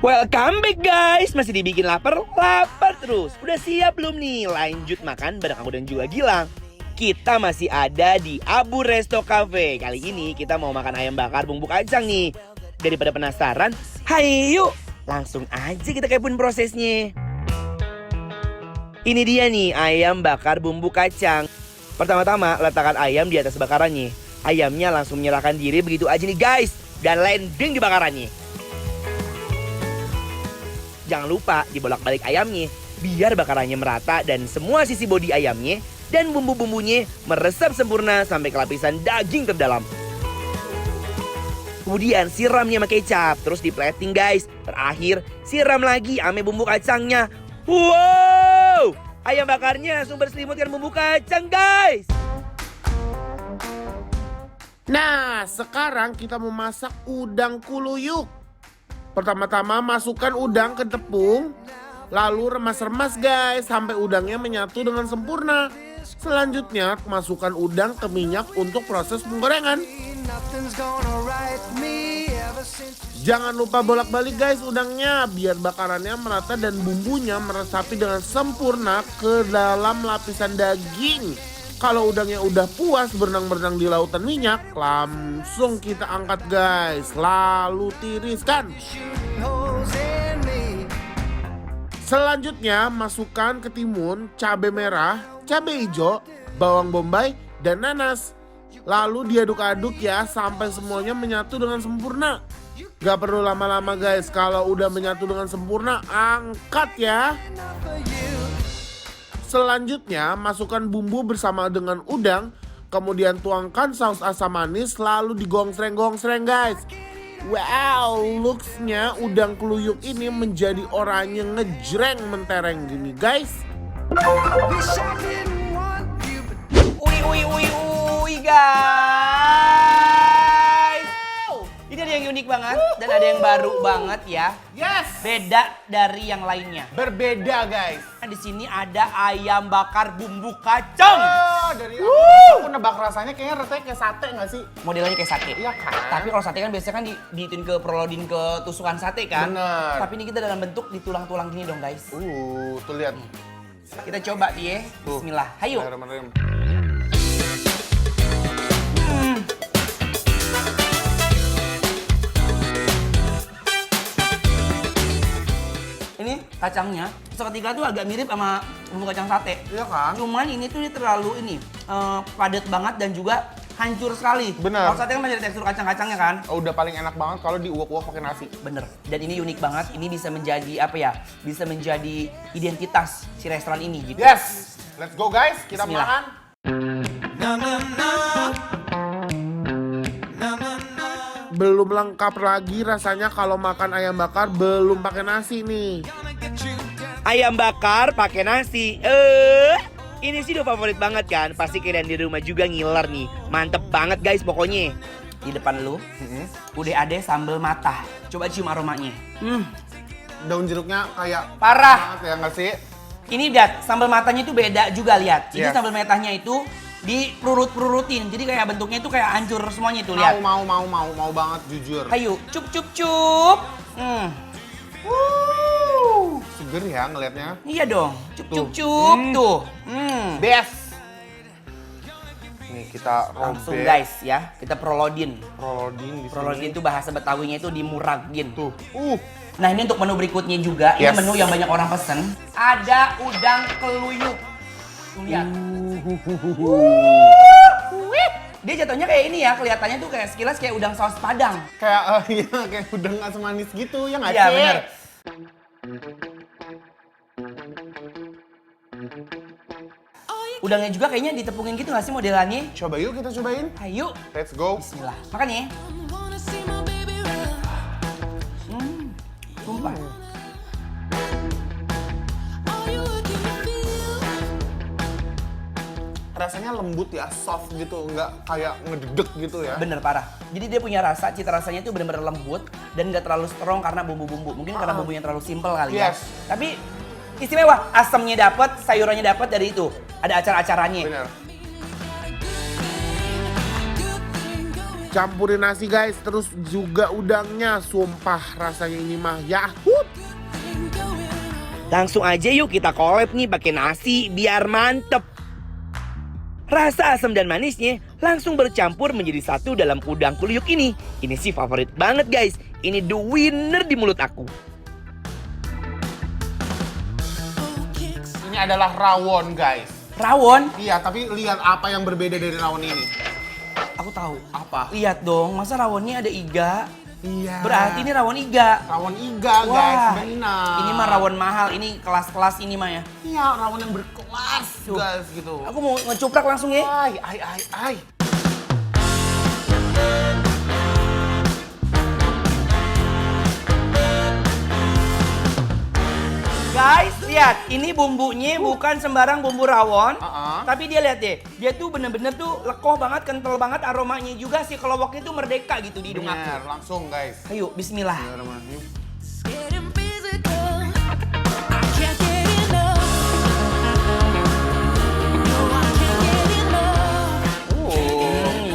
Welcome back guys, masih dibikin lapar terus. Udah siap belum nih lanjut makan bareng aku dan juga Gilang? Kita masih ada di Abu Resto Cafe. Kali ini kita mau makan ayam bakar bumbu kacang nih. Daripada penasaran, hayo langsung aja kita kepoin prosesnya. Ini dia nih ayam bakar bumbu kacang. Pertama-tama letakkan ayam di atas bakarannya. Ayamnya langsung menyerahkan diri begitu aja nih guys, dan landing di bakarannya. Jangan lupa dibolak-balik ayamnya biar bakarannya merata dan semua sisi bodi ayamnya dan bumbu-bumbunya meresap sempurna sampai ke lapisan daging terdalam. Kemudian siramnya sama kecap, terus di plating guys. Terakhir siram lagi sama bumbu kacangnya. Wow, ayam bakarnya langsung berselimutkan bumbu kacang guys. Nah, sekarang kita memasak udang kuluyuk. Pertama-tama masukkan udang ke tepung, lalu remas-remas guys sampai udangnya menyatu dengan sempurna. Selanjutnya masukkan udang ke minyak untuk proses penggorengan. Jangan lupa bolak-balik guys udangnya biar bakarannya merata dan bumbunya meresapi dengan sempurna ke dalam lapisan daging. Kalau udangnya udah puas berenang-berenang di lautan minyak, langsung kita angkat guys, lalu tiriskan. Selanjutnya masukkan ketimun, cabai merah, cabai hijau, bawang bombay, dan nanas. Lalu diaduk-aduk ya sampai semuanya menyatu dengan sempurna. Gak perlu lama-lama guys, kalau udah menyatu dengan sempurna, angkat ya. Selanjutnya masukkan bumbu bersama dengan udang, kemudian tuangkan saus asam manis lalu digongsreng-gongsreng guys. Wow, looksnya udang kuluyuk ini menjadi oranye ngejreng mentereng gini guys. Ui guys. Ini ada yang unik banget dan ada yang baru banget ya. Yes. Beda dari yang lainnya. Berbeda guys. Di sini ada ayam bakar bumbu kacang. Dari aku nebak rasanya kayaknya rasanya kayak sate nggak sih? Modelnya kayak sate. Iya kan? Tapi kalau sate kan biasanya kan diituin ke perolodin ke tusukan sate kan. Bener. Tapi ini kita dalam bentuk ditulang-tulang gini dong guys. Tuh lihat. Kita coba dia. Bismillah. Hayo. Ini kacangnya seketika tuh agak mirip sama bumbu kacang sate. Iya kan? Cuman ini tuh terlalu padat banget dan juga hancur sekali. Bener. Kalau sate kan masih ada tekstur kacang-kacangnya kan? Udah paling enak banget kalau diuak-uak pakai nasi. Bener. Dan ini unik banget. Ini bisa menjadi apa ya? Bisa menjadi identitas si restoran ini gitu. Yes. Let's go guys, kita Bismillah. makan. Belum lengkap lagi rasanya kalau makan ayam bakar belum pakai nasi nih. Ayam bakar pakai nasi. Ini sih udah favorit banget kan. Pasti kalian di rumah juga ngiler nih. Mantep banget guys pokoknya. Di depan lu udah ada sambal matah. Coba cium aromanya. Daun jeruknya kayak Parah. banget ya nggak sih? Ini lihat sambal matanya itu beda juga lihat. Ini Yes. sambal matahnya itu dipurut-purutin. Jadi kayak bentuknya itu kayak hancur semuanya tuh lihat. Mau banget jujur. Hayu, cup. Seger ya ngelihatnya. Iya dong. Cup. Tuh. Best. Nih kita Langsung robek. guys ya, kita prolodin. Prolodin di sini. Prolodin itu bahasa Betawinya itu dimuragin. Tuh. Nah ini untuk menu berikutnya juga, Yes. ini menu yang banyak orang pesen. Ada udang keluyuk. Tuh, lihat. Dia jatuhnya kayak ini ya, kelihatannya tuh kayak sekilas kayak udang saus Padang. Kayak iya kayak udang asam manis gitu ya nggak Iya sih? benar. Udangnya juga kayaknya ditepungin gitu nggak sih modelannya? Coba yuk kita cobain. Ayo, Let's go. bismillah. Makan ya. Sumpah. Rasanya lembut ya, soft gitu, nggak kayak ngededek gitu ya. Bener parah. Jadi dia punya rasa, cita rasanya itu bener-bener lembut dan nggak terlalu strong karena bumbu-bumbu. Mungkin karena bumbunya terlalu simpel kali ya. Yes. Tapi istimewa, asamnya dapat, sayurannya dapat dari itu. Ada acar-acarannya. Bener. Campurin nasi guys, terus juga udangnya. Sumpah rasanya ini mah yahoo. Langsung aja yuk kita collab nih pakai nasi biar mantep. Rasa asam dan manisnya langsung bercampur menjadi satu dalam udang kuluyuk ini. Ini sih favorit banget guys. Ini the winner di mulut aku. Ini adalah rawon guys. Rawon? Iya, tapi lihat apa yang berbeda dari rawon ini. Aku tahu. Apa? Lihat dong, masa rawonnya ada iga? Iya. Berarti ini rawon iga. Rawon iga guys, benar. Ini mah rawon mahal, ini kelas-kelas ini mah ya. Iya, rawon yang berkelas Tuh. guys gitu. Aku mau ngecuprak langsung ya. Ay. Guys, lihat, ini bumbunya bukan sembarang bumbu rawon. Tapi dia lihat deh, dia tuh bener-bener tuh lekoh banget, kental banget, aromanya juga si kelowoknya tuh merdeka gitu di hidung Bener, aku. langsung guys. Ayo, bismillah. Bismillahirrahmanirrahim. Getting physical. I can't get enough. No, I can't get enough.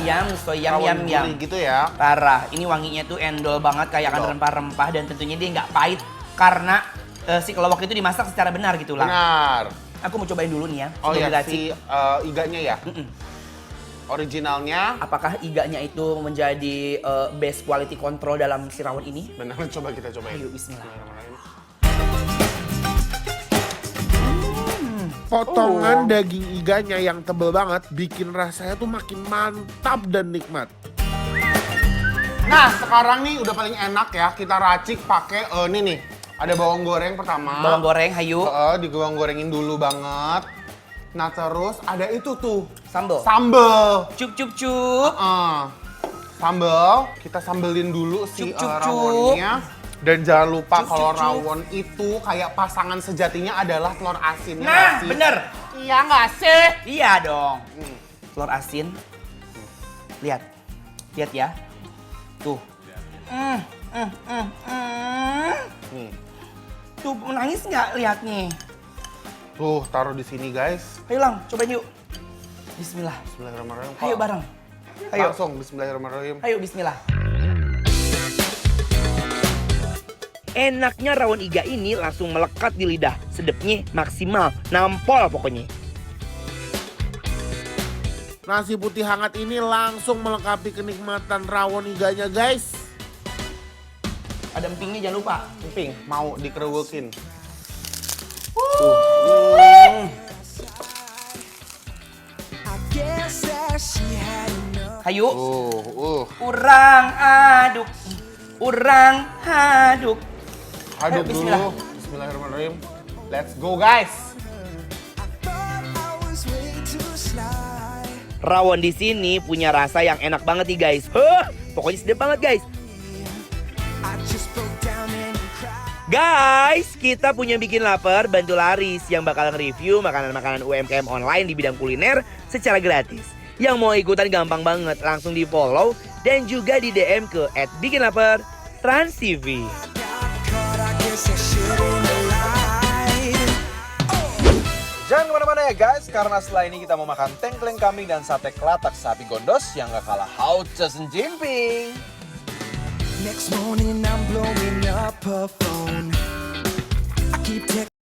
Yam, so yam. Rawon gurih gitu ya. Parah, ini wanginya tuh endol banget kayak akan Endol. rempah-rempah dan tentunya dia nggak pahit karena si kelowok itu dimasak secara benar gitu lah. Benar. Aku mau cobain dulu nih ya. Oh sebelum iya, diracik. si iganya ya. Originalnya. Apakah iganya itu menjadi best quality control dalam si rawon ini? Benar, coba kita cobain. Ayo, bismillah. Potongan daging iganya yang tebel banget bikin rasanya tuh makin mantap dan nikmat. Nah, sekarang nih udah paling enak ya, kita racik pakai ini nih. Ada bawang goreng pertama. Bawang goreng, hayu. Digoreng gorengin dulu banget. Nah, terus ada itu tuh, Sambal. sambel. Cup. Sambel, kita sambelin dulu si Cup. rawonnya. Dan jangan lupa Cup. kalau rawon itu kayak pasangan sejatinya adalah telur asinnya. Nah, nggak sih? bener. Iya nggak sih? Iya dong. Telur asin. Lihat. Lihat ya. Tuh. Nih. Tuh, menangis nggak lihat nih? Tuh, taruh di sini guys. Ayo Lang, cobain yuk. Bismillah. Bismillahirrahmanirrahim. Ayo bareng. Ayo. Langsung bismillahirrahmanirrahim. Ayo bismillah. Enaknya rawon iga ini langsung melekat di lidah. Sedapnya maksimal, nampol pokoknya. Nasi putih hangat ini langsung melengkapi kenikmatan rawon iganya guys. Ada empingnya jangan lupa. Emping, mau dikeruwekin. I guess that she had enough. Hayu. Urang aduk. Urang aduk. Aduk Ayo, bismillah. dulu. Bismillahirrahmanirrahim. Let's go guys. Thought I was way too sly. Rawon di sini punya rasa yang enak banget nih guys. Pokoknya sedap banget guys. I just broke down and cried. Guys, kita punya bikin lapar bantu Laris yang bakal nge-review makanan-makanan UMKM online di bidang kuliner secara gratis. Yang mau ikutan gampang banget, langsung di follow dan juga di DM ke @bikinlapar_trans_tv. Caught, I guess I shouldn't have lied. Jangan kemana-mana ya guys, karena setelah ini kita mau makan tengkleng kambing dan sate kelatak sapi gondos yang gak kalah hauce senjimping. Next morning I'm blowing up her phone. I keep texting.